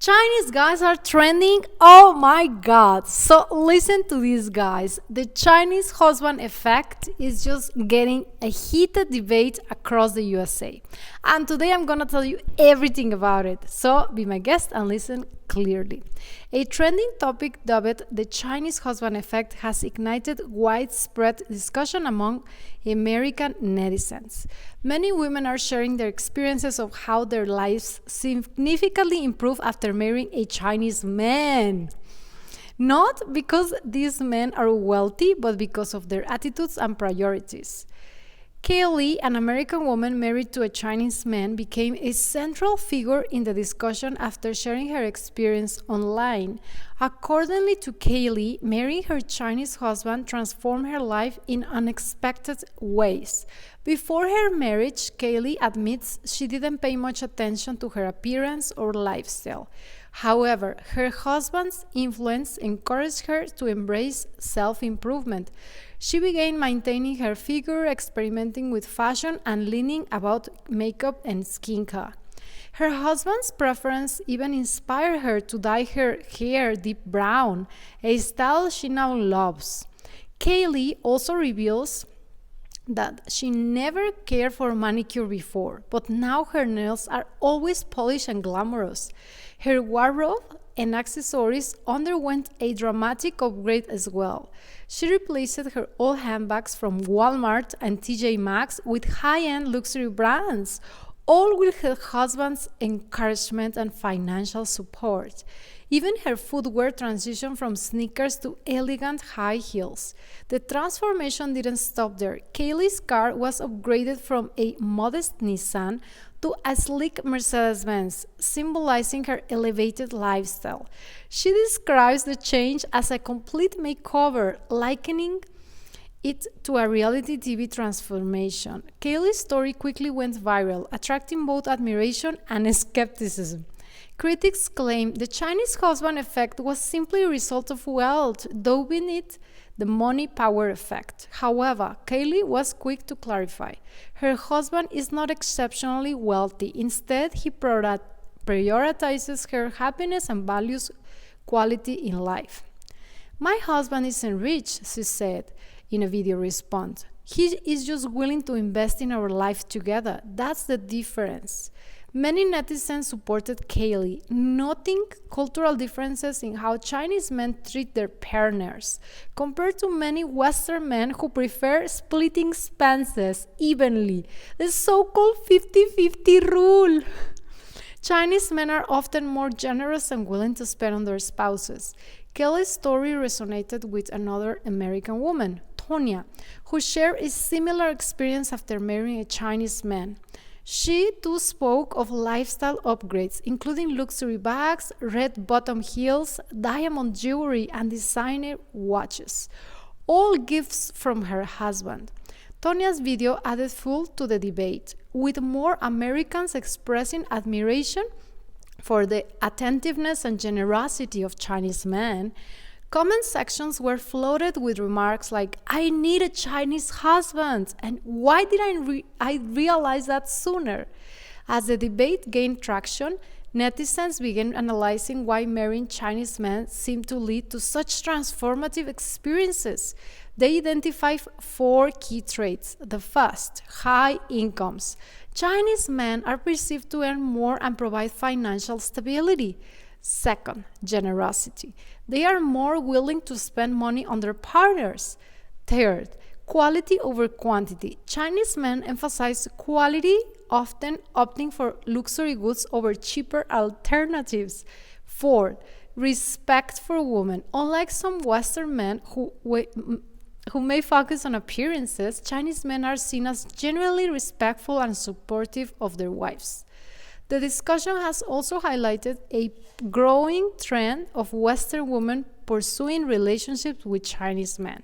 Chinese guys are trending. Oh my god. So listen to this, guys. The Chinese husband effect is just getting a heated debate across the USA. And today I'm gonna tell you everything about it. So be my guest and listen clearly. A trending topic dubbed the Chinese husband effect has ignited widespread discussion among American netizens. Many women are sharing their experiences of how their lives significantly improve after marrying a Chinese man. Not because these men are wealthy, but because of their attitudes and priorities. Kaylee, an American woman married to a Chinese man, became a central figure in the discussion after sharing her experience online. According to Kaylee, marrying her Chinese husband transformed her life in unexpected ways. Before her marriage, Kaylee admits she didn't pay much attention to her appearance or lifestyle. However, her husband's influence encouraged her to embrace self-improvement. She began maintaining her figure, experimenting with fashion, and learning about makeup and skincare. Her husband's preference even inspired her to dye her hair deep brown, a style she now loves. Kaylee also reveals that she never cared for manicure before, but now her nails are always polished and glamorous. Her wardrobe and accessories underwent a dramatic upgrade as well. She replaced her old handbags from Walmart and TJ Maxx with high-end luxury brands, all with her husband's encouragement and financial support. Even her footwear transitioned from sneakers to elegant high heels. The transformation didn't stop there. Kaylee's car was upgraded from a modest Nissan to a sleek Mercedes-Benz, symbolizing her elevated lifestyle. She describes the change as a complete makeover, likening it to a reality TV transformation. Kaylee's story quickly went viral, attracting both admiration and skepticism. Critics claim the Chinese husband effect was simply a result of wealth, dubbing it the money power effect. However, Kaylee was quick to clarify. Her husband is not exceptionally wealthy. Instead, he prioritizes her happiness and values quality in life. "My husband isn't rich," she said in a video response. "He is just willing to invest in our life together. That's the difference." Many netizens supported Kaylee, noting cultural differences in how Chinese men treat their partners, compared to many Western men who prefer splitting expenses evenly, the so-called 50-50 rule. Chinese men are often more generous and willing to spend on their spouses. Kaylee's story resonated with another American woman, Tonya, who shared a similar experience after marrying a Chinese man. She too spoke of lifestyle upgrades, including luxury bags, red bottom heels, diamond jewelry, and designer watches, all gifts from her husband. Tonya's video added fuel to the debate, with more Americans expressing admiration for the attentiveness and generosity of Chinese men. Comment sections were flooded with remarks like, "I need a Chinese husband," and "Why did I realize that sooner?" As the debate gained traction, netizens began analyzing why marrying Chinese men seemed to lead to such transformative experiences. They identified 4 key traits. The first, high incomes. Chinese men are perceived to earn more and provide financial stability. Second, generosity. They are more willing to spend money on their partners. Third, quality over quantity. Chinese men emphasize quality, often opting for luxury goods over cheaper alternatives. Fourth, respect for women. Unlike some Western men who may focus on appearances, Chinese men are seen as genuinely respectful and supportive of their wives. The discussion has also highlighted a growing trend of Western women pursuing relationships with Chinese men,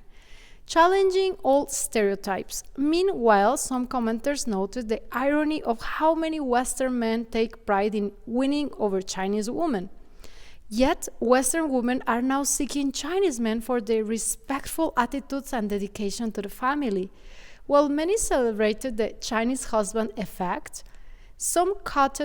challenging old stereotypes. Meanwhile, some commenters noted the irony of how many Western men take pride in winning over Chinese women. Yet, Western women are now seeking Chinese men for their respectful attitudes and dedication to the family. While many celebrated the Chinese husband effect, some caught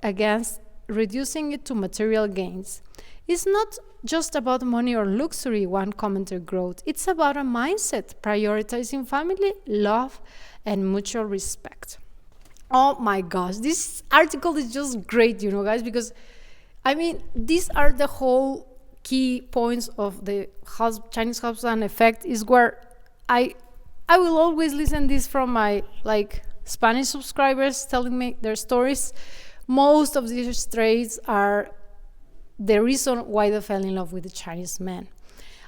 against reducing it to material gains. It's not just about money or luxury, one commenter wrote. It's about a mindset, prioritizing family, love, and mutual respect. Oh my gosh, this article is just great, guys, because these are the whole key points of the Chinese husband effect, is where I will always listen this from my Spanish subscribers telling me their stories. Most of these traits are the reason why they fell in love with the Chinese man.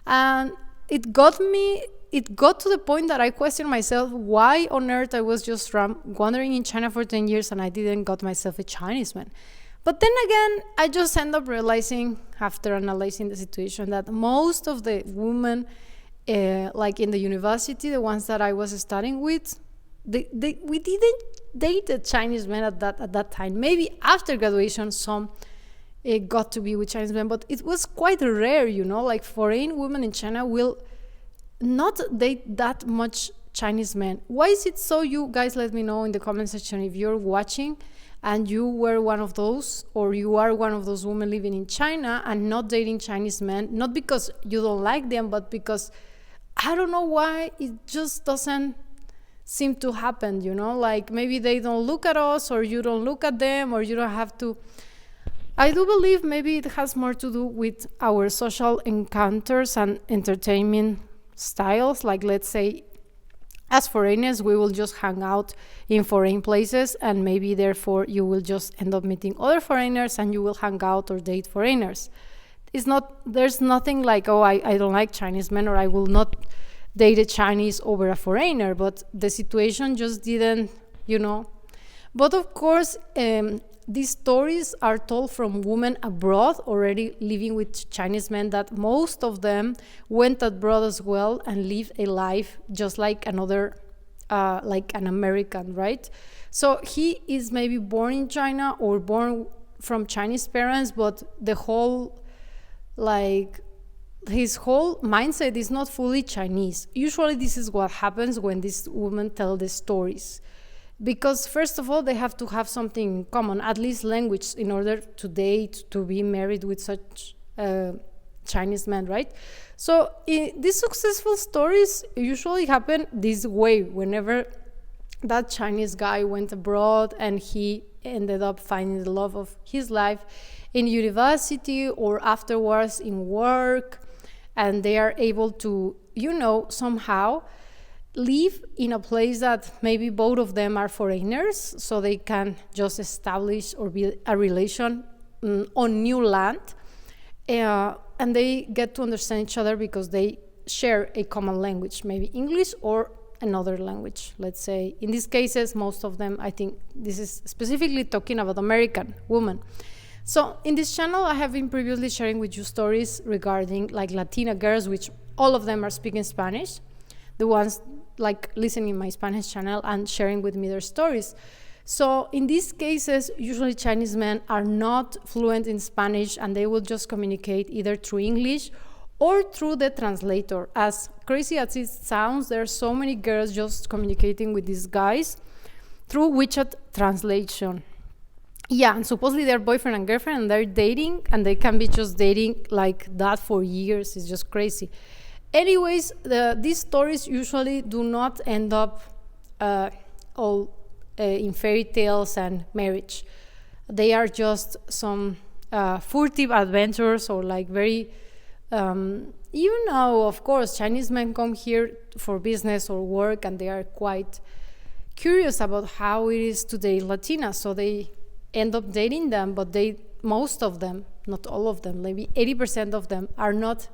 And it got to the point that I questioned myself why on earth I was just wandering in China for 10 years and I didn't got myself a Chinese man. But then again, I just end up realizing, after analyzing the situation, that most of the women, in the university, the ones that I was studying with, we didn't date a Chinese man at that time. Maybe after graduation, some got to be with Chinese men, but it was quite rare, foreign women in China will not date that much Chinese men. Why is it so? You guys let me know in the comment section if you're watching and you were one of those, or you are one of those women living in China and not dating Chinese men, not because you don't like them, but because I don't know why it just doesn't seem to happen, maybe they don't look at us, or you don't look at them, or you don't have to. I do believe maybe it has more to do with our social encounters and entertainment styles. Let's say, as foreigners, we will just hang out in foreign places, and maybe therefore you will just end up meeting other foreigners and you will hang out or date foreigners. There's nothing like, I don't like Chinese men, or I will not date a Chinese over a foreigner, but the situation just didn't, But of course, these stories are told from women abroad already living with Chinese men, that most of them went abroad as well and lived a life just like another, like an American, right? So he is maybe born in China or born from Chinese parents, but the whole, his whole mindset is not fully Chinese. Usually this is what happens when these women tell the stories. Because first of all, they have to have something in common, at least language, in order to date, to be married with such Chinese men, right? So these successful stories usually happen this way. Whenever that Chinese guy went abroad and he ended up finding the love of his life in university or afterwards in work, and they are able to, somehow live in a place that maybe both of them are foreigners, so they can just establish or build a relation on new land, and they get to understand each other because they share a common language, maybe English or another language. Let's say in these cases, most of them, I think this is specifically talking about American women. So in this channel, I have been previously sharing with you stories regarding Latina girls, which all of them are speaking Spanish, the ones listening in my Spanish channel and sharing with me their stories. So in these cases, usually Chinese men are not fluent in Spanish, and they will just communicate either through English or through the translator. As crazy as it sounds, there are so many girls just communicating with these guys through WeChat translation. Yeah, and supposedly they're boyfriend and girlfriend, and they're dating, and they can be just dating like that for years. It's just crazy. Anyways, these stories usually do not end up all in fairy tales and marriage. They are just some furtive adventures, or very, of course, Chinese men come here for business or work, and they are quite curious about how it is to date Latinas, so they end up dating them, but most of them, not all of them, maybe 80% of them are not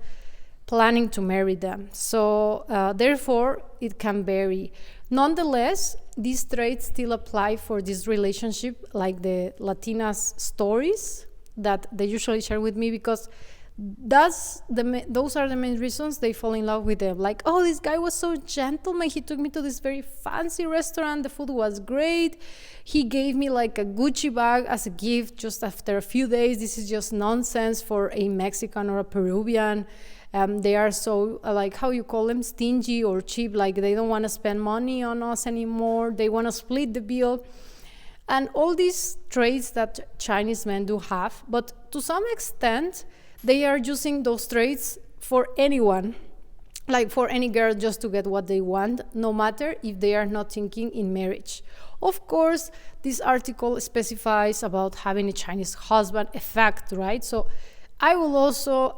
planning to marry them. So therefore, it can vary. Nonetheless, these traits still apply for this relationship, like the Latinas stories that they usually share with me, because those are the main reasons they fall in love with them. This guy was so gentleman. He took me to this very fancy restaurant. The food was great. He gave me a Gucci bag as a gift just after a few days. This is just nonsense for a Mexican or a Peruvian. They are so, how you call them, stingy or cheap. They don't want to spend money on us anymore. They want to split the bill. and all these traits that Chinese men do have, but to some extent, they are using those traits for anyone, like for any girl, just to get what they want, no matter if they are not thinking in marriage. Of course, this article specifies about having a Chinese husband effect, right? So I will also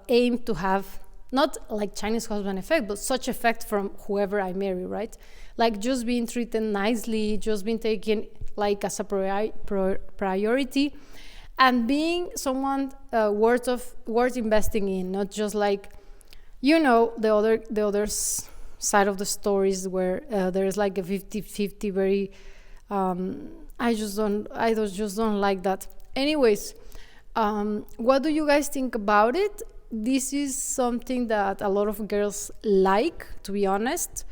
aim to have not like Chinese husband effect, but such effect from whoever I marry, right? Like just being treated nicely, just being taken like as a priority, and being someone worth investing in, not just like, the other side of the stories where there's like a 50-50 very I just don't like that. Anyways, what do you guys think about it? This is something that a lot of girls like, to be honest.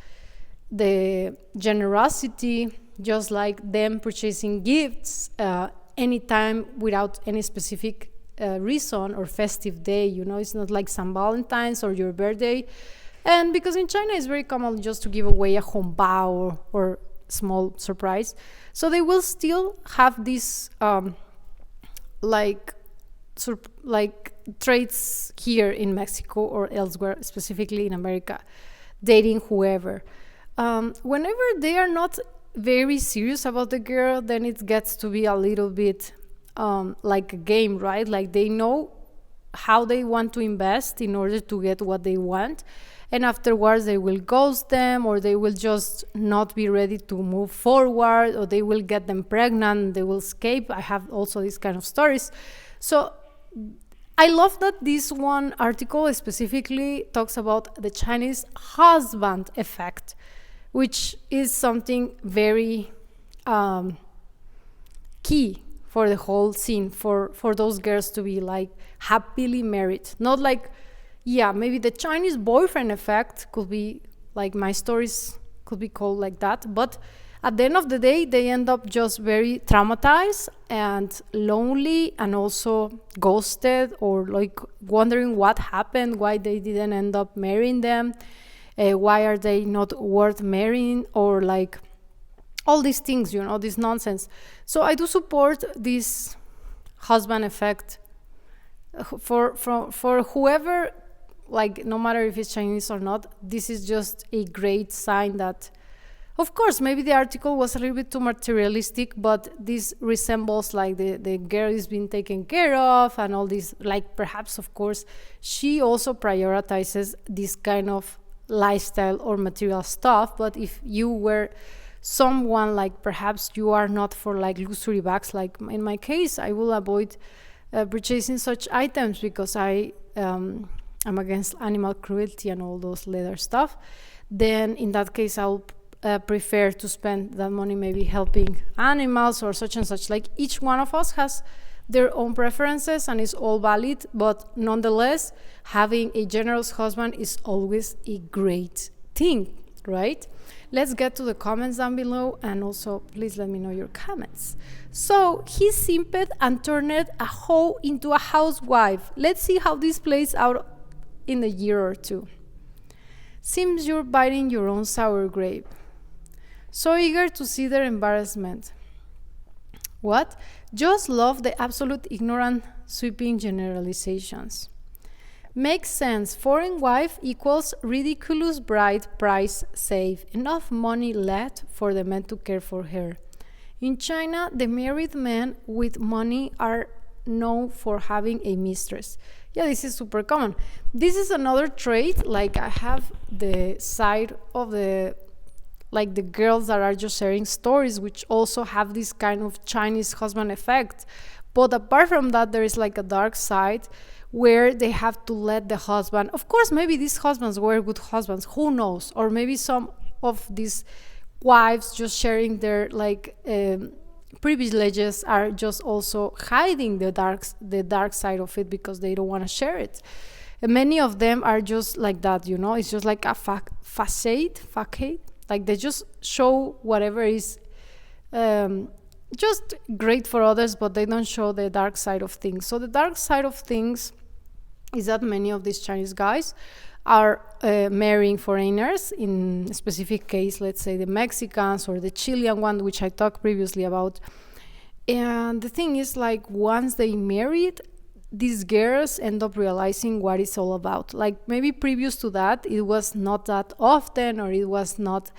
The generosity, just like them purchasing gifts anytime without any specific reason or festive day. It's not like St. Valentine's or your birthday. And because in China it's very common just to give away a hongbao or small surprise, so they will still have these like traits here in Mexico or elsewhere, specifically in America, dating whoever. Whenever they are not very serious about the girl, then it gets to be a little bit like a game, right? Like they know how they want to invest in order to get what they want, and afterwards they will ghost them, or they will just not be ready to move forward, or they will get them pregnant, they will escape. I have also these kind of stories. So I love that this one article specifically talks about the Chinese husband effect, which is something very key for the whole scene, for those girls to be like happily married. Not like, maybe the Chinese boyfriend effect could be like, my stories could be called like that, but at the end of the day, they end up just very traumatized and lonely, and also ghosted, or like wondering what happened, why they didn't end up marrying them, why are they not worth marrying, or like all these things, this nonsense. So I do support this husband effect for whoever, like no matter if it's Chinese or not. This is just a great sign that, of course, maybe the article was a little bit too materialistic, but this resembles like the girl is being taken care of and all this, like perhaps, of course, she also prioritizes this kind of lifestyle or material stuff. But if you were someone like, perhaps you are not for like luxury bags, like in my case, I will avoid purchasing such items because I'm against animal cruelty and all those leather stuff. Then in that case, I'll prefer to spend that money maybe helping animals or such and such. Like each one of us has their own preferences and it's all valid, but nonetheless, having a generous husband is always a great thing, right? Let's get to the comments down below, and also please let me know your comments. So he simped and turned a hoe into a housewife. Let's see how this plays out in a year or two. Seems you're biting your own sour grape. So eager to see their embarrassment. What? Just love the absolute ignorant sweeping generalizations. Makes sense. Foreign wife equals ridiculous bride, price save. Enough money left for the men to care for her. In China, the married men with money are known for having a mistress. Yeah, this is super common. This is another trait. Like I have the side of the girls that are just sharing stories, which also have this kind of Chinese husband effect. But apart from that, there is like a dark side where they have to let the husband, of course, maybe these husbands were good husbands, who knows? Or maybe some of these wives just sharing their privileges are just also hiding the dark side of it because they don't want to share it. And many of them are just like that, it's just like a facade, like they just show whatever is just great for others, but they don't show the dark side of things. So the dark side of things is that many of these Chinese guys are marrying foreigners. In a specific case, let's say the Mexicans or the Chilean one, which I talked previously about. And the thing is, like, once they married, these girls end up realizing what it's all about. Like, maybe previous to that, it was not that often, or it was not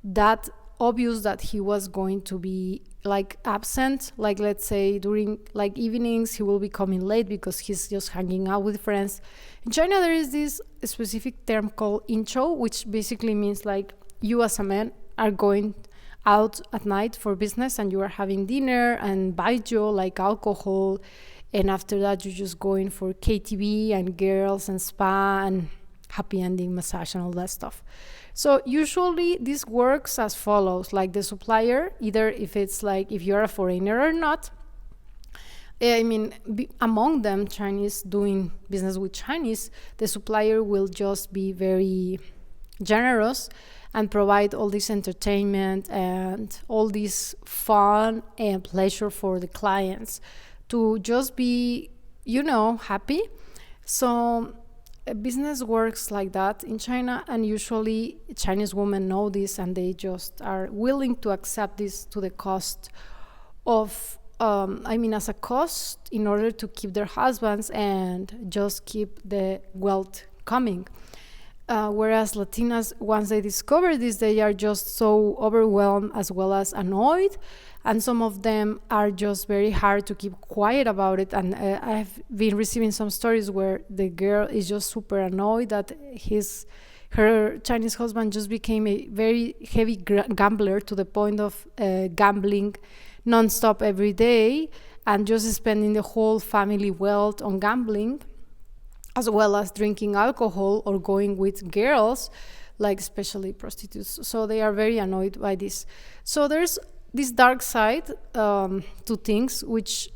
that obvious that he was going to be like absent. Like, let's say during like evenings, he will be coming late because he's just hanging out with friends. In China, there is this specific term called intro, which basically means like you as a man are going out at night for business and you are having dinner and baijiu, like alcohol, and after that you're just going for KTV and girls and spa and happy ending massage and all that stuff. So usually this works as follows. Like, the supplier, either if it's like if you're a foreigner or not, I mean, among them, Chinese doing business with Chinese, the supplier will just be very generous and provide all this entertainment and all this fun and pleasure for the clients to just be, happy. So business works like that in China, and usually Chinese women know this and they just are willing to accept this to the cost of, as a cost in order to keep their husbands and just keep the wealth coming. Whereas Latinas, once they discover this, they are just so overwhelmed as well as annoyed. And some of them are just very hard to keep quiet about it. And I've been receiving some stories where the girl is just super annoyed that her Chinese husband just became a very heavy gambler, to the point of gambling nonstop every day and just spending the whole family wealth on gambling, as well as drinking alcohol or going with girls, like especially prostitutes. So they are very annoyed by this. So there's this dark side to things, which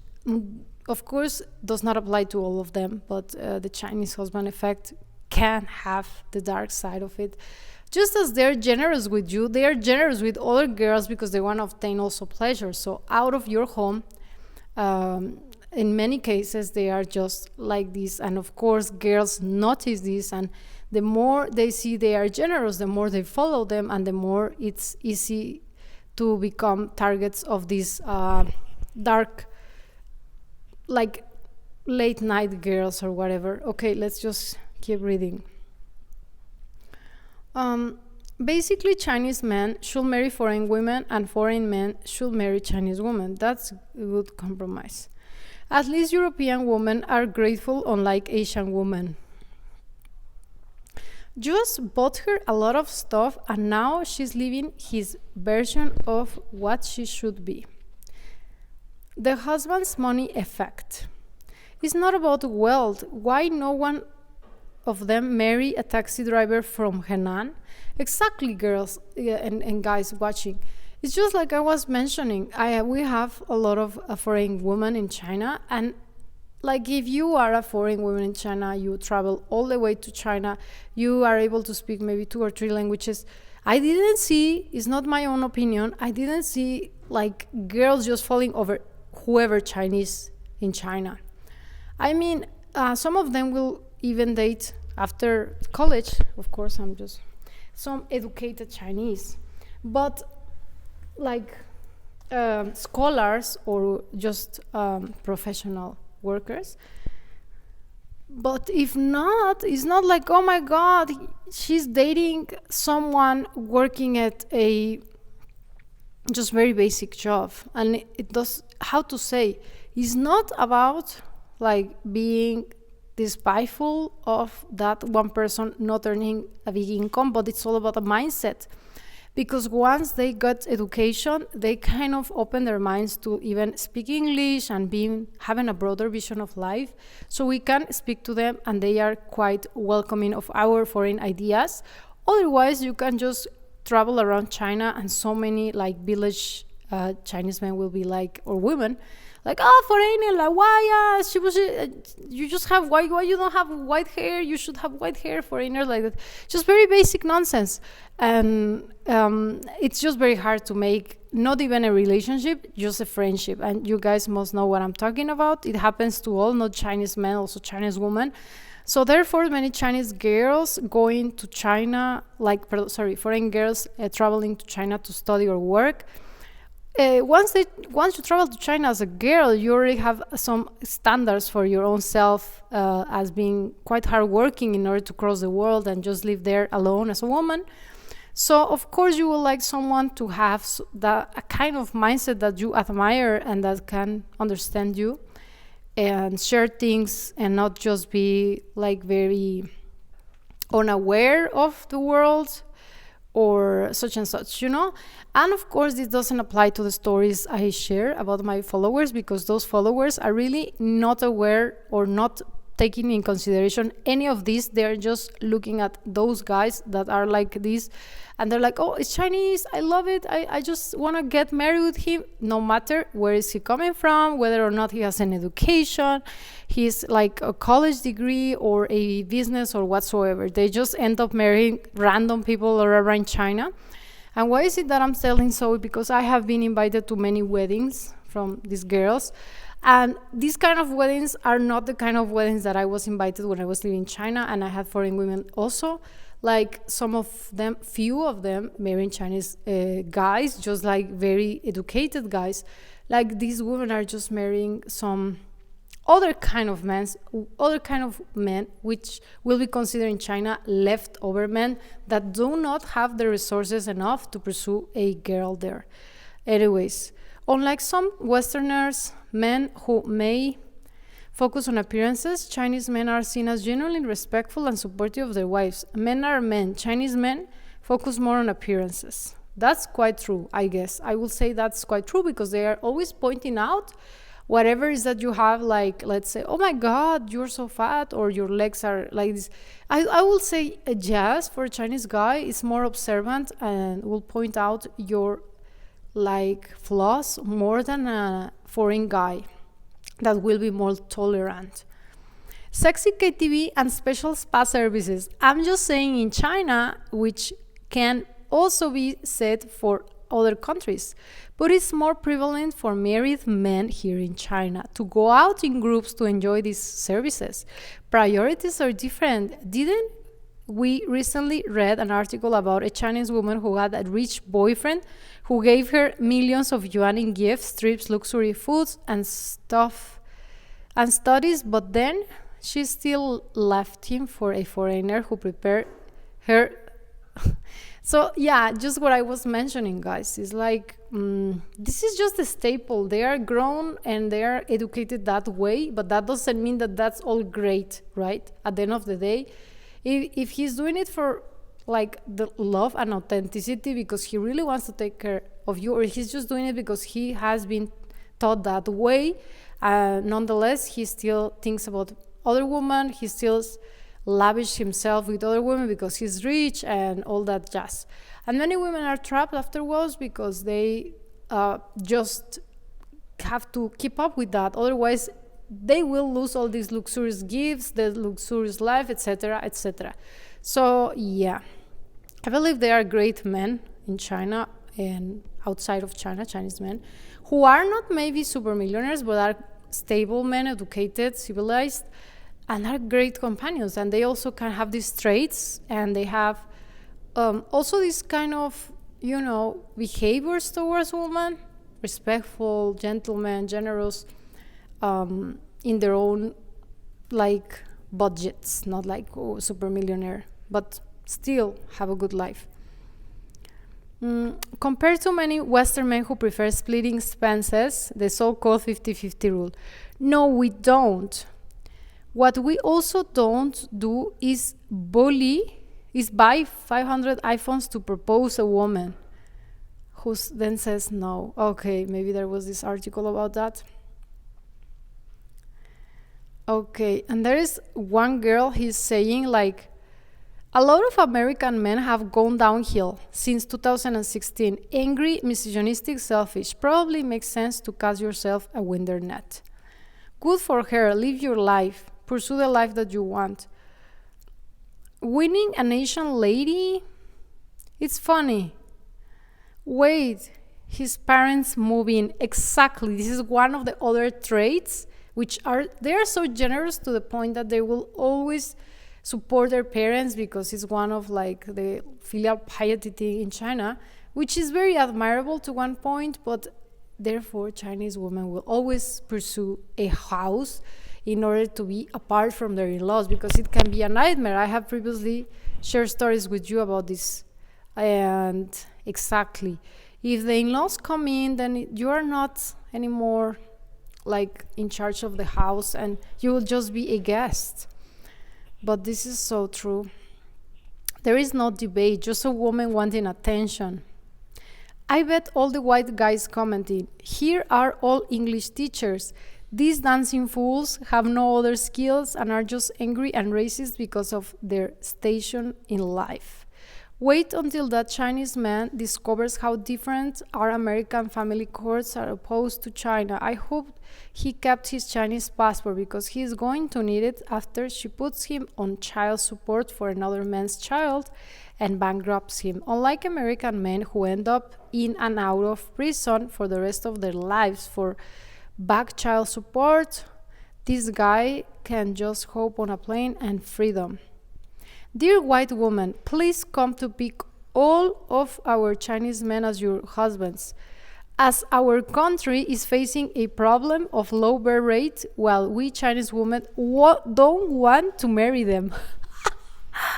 of course does not apply to all of them, but the Chinese husband effect can have the dark side of it. Just as they're generous with you, they are generous with other girls because they want to obtain also pleasure. So out of your home, in many cases, they are just like this. And of course, girls notice this. And the more they see they are generous, the more they follow them, and the more it's easy to become targets of these dark, like late night girls or whatever. Okay, let's just keep reading. Basically, Chinese men should marry foreign women and foreign men should marry Chinese women. That's a good compromise. At least European women are grateful, unlike Asian women. Just bought her a lot of stuff and now she's living his version of what she should be. The husband's money effect. It's not about wealth. Why no one of them marry a taxi driver from Henan? Exactly, girls and guys watching. It's just like I was mentioning, we have a lot of foreign women in China, and like if you are a foreign woman in China, you travel all the way to China, you are able to speak maybe 2 or 3 languages. I didn't see, it's not my own opinion, I didn't see like girls just falling over whoever Chinese in China. I mean, some of them will even date after college, of course, I'm just some educated Chinese. But like scholars or just professional workers. But if not, it's not like, oh my God, she's dating someone working at a just very basic job. And it does, how to say, it's not about like being despiteful of that one person not earning a big income, but it's all about a mindset. Because once they got education, they kind of open their minds to even speak English and having a broader vision of life. So we can speak to them and they are quite welcoming of our foreign ideas. Otherwise, you can just travel around China and so many like village Chinese men will be like, or women, like, oh, foreigner, like, why, you just have white, why you don't have white hair? You should have white hair, foreigner, like that. Just very basic nonsense. And it's just very hard to make, not even a relationship, just a friendship. And you guys must know what I'm talking about. It happens to all, not Chinese men, also Chinese women. So therefore, many Chinese girls going to China, foreign girls traveling to China to study or work. Once you travel to China as a girl, you already have some standards for your own self as being quite hardworking in order to cross the world and just live there alone as a woman. So of course you would like someone to have a kind of mindset that you admire and that can understand you and share things and not just be like very unaware of the world or such and such, And of course, this doesn't apply to the stories I share about my followers, because those followers are really not aware or not taking in consideration any of this. They're just looking at those guys that are like this, and they're like, oh, it's Chinese, I love it, I just want to get married with him, no matter where is he coming from, whether or not he has an education, he's like a college degree or a business or whatsoever. They just end up marrying random people all around China. And why is it that I'm telling so? Because I have been invited to many weddings from these girls. And these kind of weddings are not the kind of weddings that I was invited when I was living in China. And I had foreign women also. Like few of them marrying Chinese guys, just like very educated guys. Like these women are just marrying some other kind of men, which will be considered in China leftover men that do not have the resources enough to pursue a girl there. Anyways, unlike some Westerners, men who may focus on appearances, Chinese men are seen as genuinely respectful and supportive of their wives. Men are men. Chinese men focus more on appearances. That's quite true, I guess. I will say that's quite true because they are always pointing out whatever is that you have, like, let's say, oh my God, you're so fat, or your legs are like this. I will say yes, for a Chinese guy, is more observant and will point out your like flaws more than a foreign guy that will be more tolerant. Sexy KTV and special spa services. I'm just saying in China, which can also be said for other countries, but it's more prevalent for married men here in China to go out in groups to enjoy these services. Priorities are different. Didn't we recently read an article about a Chinese woman who had a rich boyfriend who gave her millions of yuan in gifts, trips, luxury foods, and stuff and studies, but then she still left him for a foreigner who prepared her. So yeah, just what I was mentioning, guys, is like this is just a staple. They are grown and they are educated that way, but that doesn't mean that that's all great, right? At the end of the day, if he's doing it for like the love and authenticity because he really wants to take care of you, or he's just doing it because he has been taught that way, nonetheless, he still thinks about other women. He still lavish himself with other women because he's rich and all that jazz. And many women are trapped afterwards because they just have to keep up with that. Otherwise, they will lose all these luxurious gifts, the luxurious life, etc., etc. So yeah, I believe there are great men in China and outside of China, Chinese men, who are not maybe super millionaires, but are stable men, educated, civilized, and are great companions. And they also can have these traits, and they have also this kind of, behaviors towards women, respectful, gentlemen, generous, in their own like budgets, not like super millionaire, but still have a good life. Compared to many Western men who prefer splitting expenses, the so-called 50-50 rule. No, we don't. What we also don't do is buy 500 iPhones to propose a woman who then says no. Okay, maybe there was this article about that. Okay, and there is one girl, he's saying like, a lot of American men have gone downhill since 2016. Angry, misogynistic, selfish. Probably makes sense to cast yourself a winter net. Good for her. Live your life. Pursue the life that you want. Winning an Asian lady? It's funny. Wait, his parents move in. Exactly. This is one of the other traits which are they are so generous to the point that they will always support their parents because it's one of like the filial piety thing in China, which is very admirable to one point, but therefore Chinese women will always pursue a house in order to be apart from their in-laws, because it can be a nightmare. I have previously shared stories with you about this. And exactly, if the in-laws come in, then you are not anymore like in charge of the house, and you will just be a guest. But this is so true. There is no debate, just a woman wanting attention. I bet all the white guys commenting, here are all English teachers. These dancing fools have no other skills and are just angry and racist because of their station in life. Wait until that Chinese man discovers how different our American family courts are opposed to China. I hope he kept his Chinese passport because he is going to need it after she puts him on child support for another man's child and bankrupts him. Unlike American men who end up in and out of prison for the rest of their lives for back child support, this guy can just hope on a plane and freedom. Dear white woman, please come to pick all of our Chinese men as your husbands, as our country is facing a problem of low birth rate while we Chinese women don't want to marry them.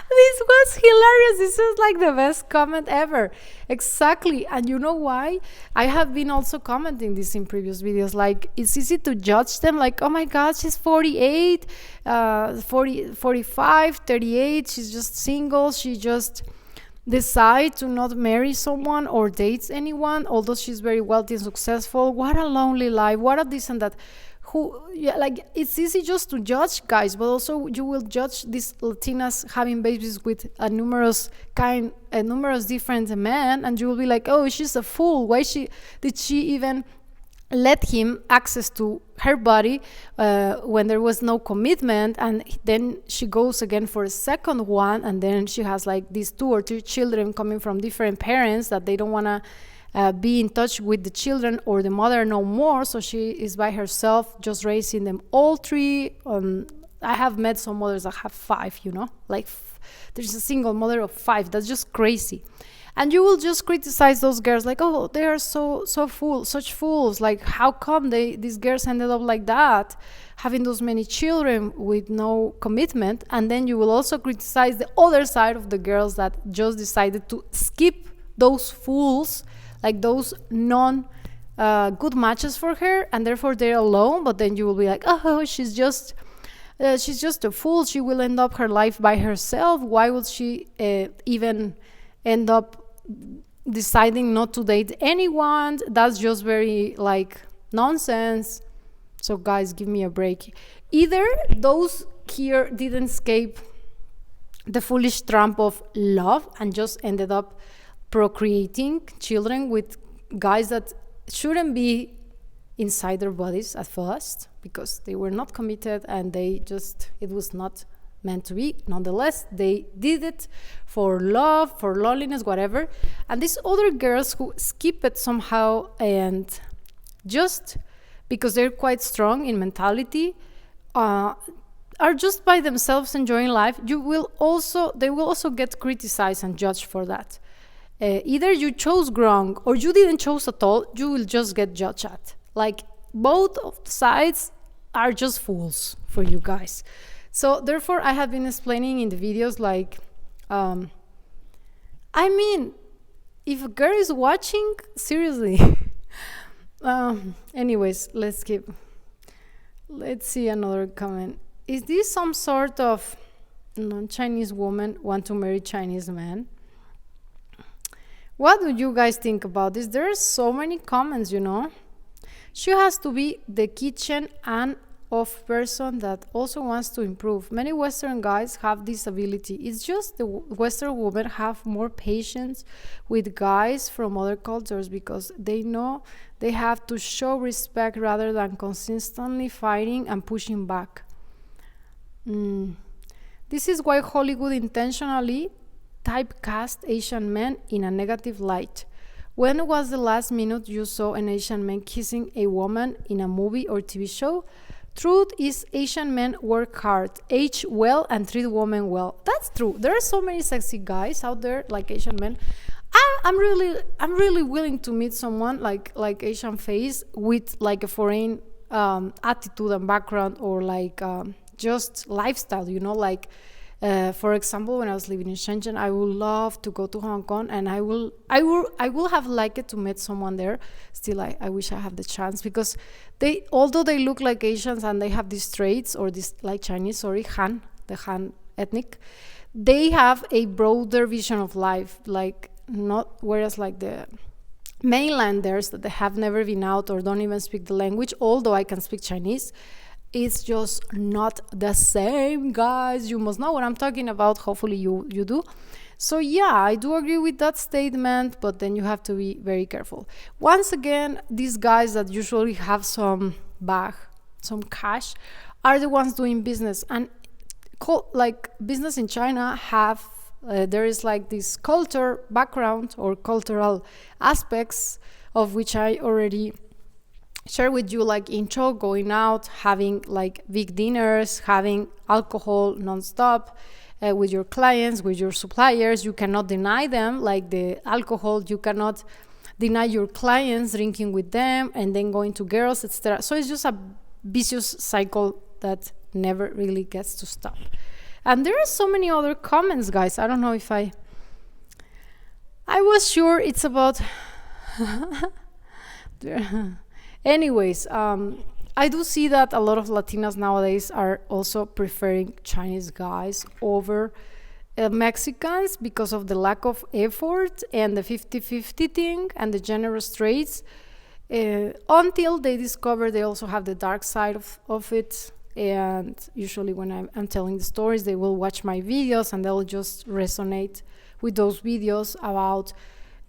This was hilarious. This is like the best comment ever. Exactly. And you know why? I have been also commenting this in previous videos. Like, it's easy to judge them. Like, oh my God, she's 48, 45, 38. She's just single. She just decides to not marry someone or dates anyone, although she's very wealthy and successful. What a lonely life. What a this and that. Like, it's easy just to judge guys, but also you will judge these Latinas having babies with a numerous different men, and you will be like, oh, she's a fool. Why did she even let him access to her body when there was no commitment? And then she goes again for a second one, and then she has like these 2 or 3 children coming from different parents that they don't want to be in touch with the children or the mother no more, so she is by herself just raising them all 3. I have met some mothers that have 5, like there's a single mother of 5. That's just crazy. And you will just criticize those girls like, oh, they are such fools. Like, how come these girls ended up like that, having those many children with no commitment? And then you will also criticize the other side of the girls that just decided to skip those fools, like those good matches for her, and therefore they're alone. But then you will be like, oh, she's just a fool. She will end up her life by herself. Why would she even end up deciding not to date anyone? That's just very like nonsense. So guys, give me a break. Either those here didn't escape the foolish trap of love and just ended up procreating children with guys that shouldn't be inside their bodies at first because they were not committed and it was not meant to be. Nonetheless, they did it for love, for loneliness, whatever. And these other girls who skip it somehow, and just because they're quite strong in mentality, are just by themselves enjoying life, they will also get criticized and judged for that. Either you chose wrong or you didn't choose at all, you will just get judged at. Like, both of the sides are just fools for you guys. So therefore, I have been explaining in the videos like, if a girl is watching, seriously. Anyways, let's see another comment. Is this some sort of non-Chinese woman want to marry Chinese man? What do you guys think about this? There are so many comments, She has to be the kitchen and of person that also wants to improve. Many Western guys have this ability. It's just the Western women have more patience with guys from other cultures because they know they have to show respect rather than consistently fighting and pushing back. This is why Hollywood intentionally typecast Asian men in a negative light. When was the last minute you saw an Asian man kissing a woman in a movie or TV show? Truth is Asian men work hard, age well, and treat women well. That's true. There are so many sexy guys out there like Asian men. I'm really willing to meet someone like Asian face with like a foreign attitude and background, or like just lifestyle, like for example, when I was living in Shenzhen, I would love to go to Hong Kong, and I will have liked it to meet someone there. Still, I wish I have the chance, because although they look like Asians and they have these traits, or this like Chinese, the Han ethnic, they have a broader vision of life, like not, whereas like the mainlanders that they have never been out or don't even speak the language, although I can speak Chinese, it's just not the same, guys. You must know what I'm talking about. Hopefully you do. So yeah, I do agree with that statement, but then you have to be very careful. Once again, these guys that usually have some cash, are the ones doing business. And like business in China there is like this culture background or cultural aspects, of which I already share with you, like intro, going out, having like big dinners, having alcohol non-stop with your clients, with your suppliers. You cannot deny them, like the alcohol. You cannot deny your clients drinking with them, and then going to girls, etc. So it's just a vicious cycle that never really gets to stop. And there are so many other comments, guys. I don't know if I was sure it's about anyways, I do see that a lot of Latinas nowadays are also preferring Chinese guys over Mexicans, because of the lack of effort and the 50-50 thing and the generous traits, until they discover they also have the dark side of it. And usually when I'm telling the stories, they will watch my videos and they'll just resonate with those videos about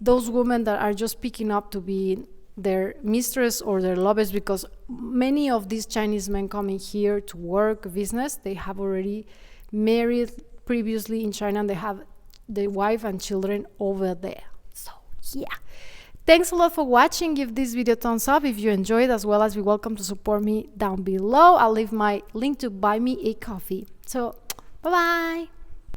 those women that are just picking up to be their mistress or their lovers, because many of these Chinese men coming here to work business, they have already married previously in China, and they have the wife and children over there. So yeah, thanks a lot for watching. Give this video a thumbs up if you enjoyed, as well as be welcome to support me down below. I'll leave my link to buy me a coffee. So bye bye.